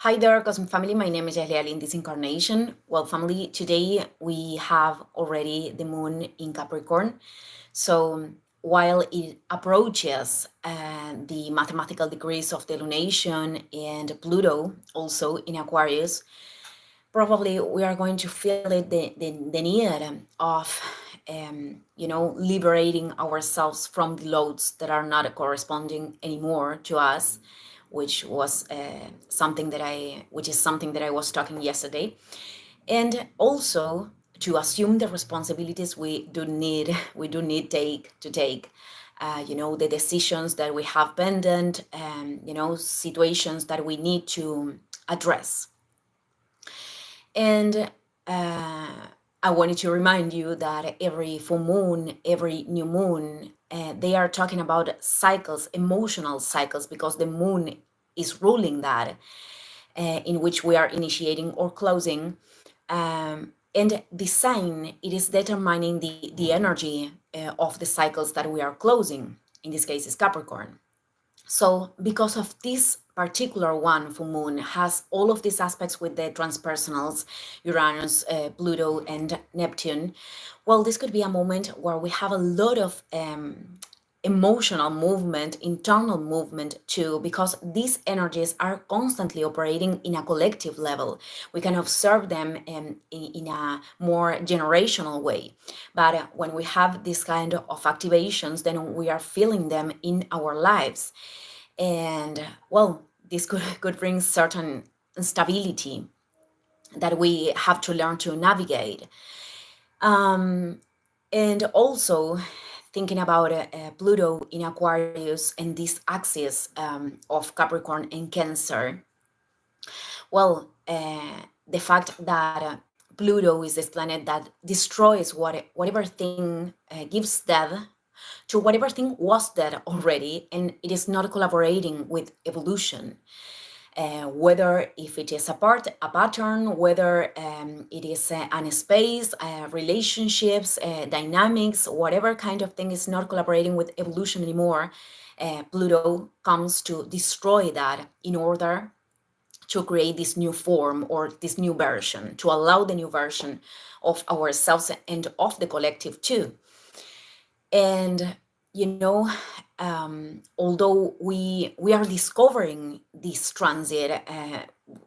Hi there, Cosmic Family. My name is Yahlia in this incarnation. Well, family, today we have already the moon in Capricorn. So while it approaches the mathematical degrees of the lunation and Pluto also in Aquarius, probably we are going to feel it the need of liberating ourselves from the loads that are not corresponding anymore to us, which was which is something that I was talking yesterday, and also to assume the responsibilities we do need to take. The decisions that we have pending, situations that we need to address. And I wanted to remind you that every full moon, every new moon, they are talking about cycles, emotional cycles, because the moon is ruling that, in which we are initiating or closing. And the sign, it is determining the energy of the cycles that we are closing. In this case, is Capricorn. So because of this particular one, full moon has all of these aspects with the transpersonals, Uranus, Pluto, and Neptune. Well, this could be a moment where we have a lot of emotional movement, internal movement too, because these energies are constantly operating in a collective level. We can observe them in a more generational way. But when we have this kind of activations, then we are feeling them in our lives. And well, this could bring certain instability that we have to learn to navigate. And also thinking about Pluto in Aquarius and this axis of Capricorn and Cancer. Well, the fact that Pluto is this planet that destroys whatever thing gives death to whatever thing was dead already, and it is not collaborating with evolution. Whether if it is a pattern, whether it is an space, relationships, dynamics, whatever kind of thing is not collaborating with evolution anymore, Pluto comes to destroy that in order to create this new form or this new version, to allow the new version of ourselves and of the collective too. And although we are discovering this transit,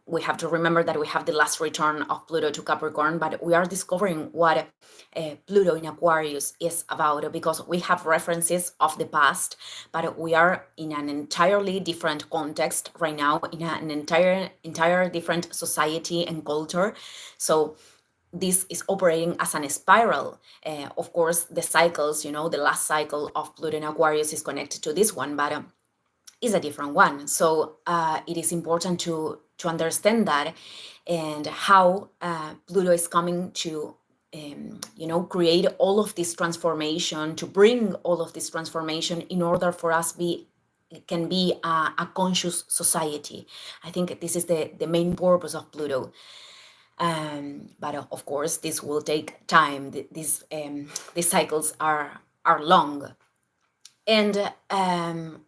we have to remember that we have the last return of Pluto to Capricorn, but we are discovering what Pluto in Aquarius is about, because we have references of the past, but we are in an entirely different context right now, in an entire different society and culture. So this is operating as an spiral. Of course, the cycles, the last cycle of Pluto in Aquarius is connected to this one, but is a different one. So it is important to understand that, and how Pluto is coming to create all of this transformation, to bring all of this transformation in order for us can be a conscious society. I think this is the main purpose of Pluto. But of course, this will take time. These cycles are long. And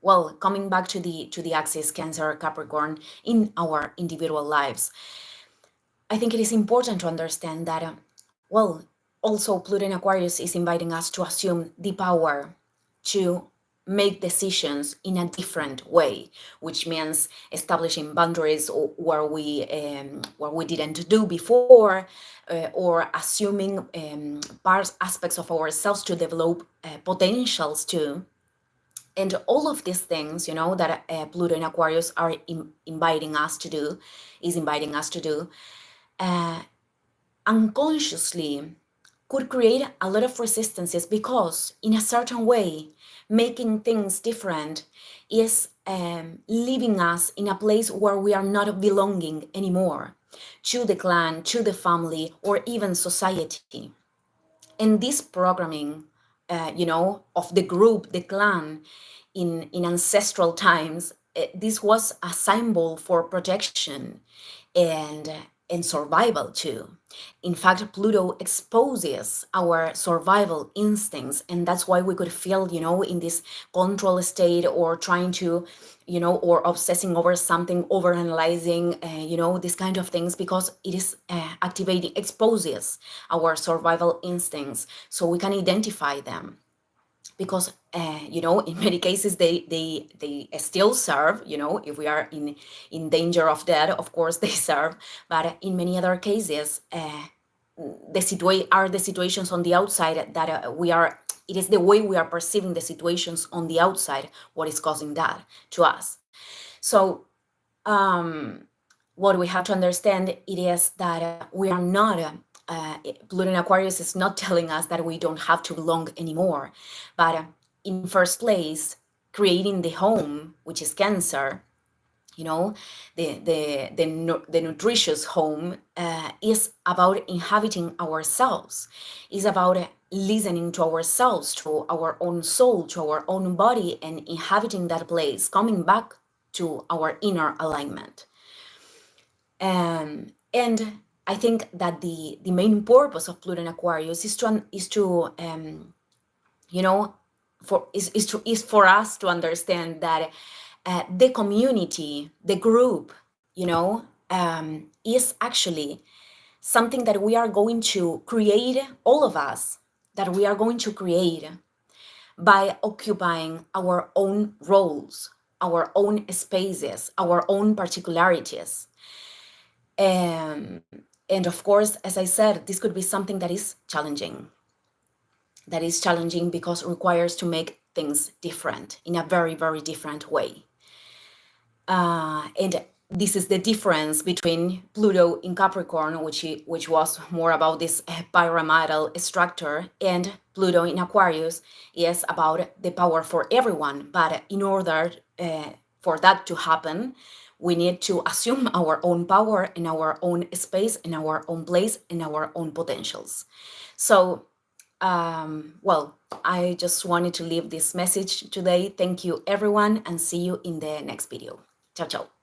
well, coming back to the axis Cancer Capricorn in our individual lives, I think it is important to understand that well, also Pluto in Aquarius is inviting us to assume the power to make decisions in a different way, which means establishing boundaries where we didn't do before, or assuming aspects of ourselves to develop potentials too. And all of these things, that Pluto in Aquarius are inviting us to do, unconsciously could create a lot of resistances, because in a certain way, making things different is leaving us in a place where we are not belonging anymore to the clan, to the family, or even society. And this programming, of the group, the clan, in ancestral times, this was a symbol for protection. And and survival too. In fact, Pluto exposes our survival instincts, and that's why we could feel, in this control state, or trying to, or obsessing over something, over analyzing, these kind of things, because it is exposes our survival instincts, so we can identify them. Because in many cases they still serve. If we are in danger of death, of course they serve. But in many other cases, the situations on the outside that we are. It is the way we are perceiving the situations on the outside what is causing that to us. So what we have to understand it is that we are not. Pluto in Aquarius is not telling us that we don't have to belong anymore, but in first place, creating the home, which is Cancer, the nutritious home, is about inhabiting ourselves, is about listening to ourselves, to our own soul, to our own body, and inhabiting that place, coming back to our inner alignment. And I think that the main purpose of Pluto in Aquarius is for us to understand that the community, the group, is actually something that we are going to create, all of us, that we are going to create by occupying our own roles, our own spaces, our own particularities. And of course, as I said, this could be something that is challenging. That is challenging because it requires to make things different, in a very, very different way. And this is the difference between Pluto in Capricorn, which was more about this pyramidal structure, and Pluto in Aquarius is about the power for everyone. But in order for that to happen, we need to assume our own power in our own space, in our own place, in our own potentials. So, I just wanted to leave this message today. Thank you, everyone, and see you in the next video. Ciao, ciao.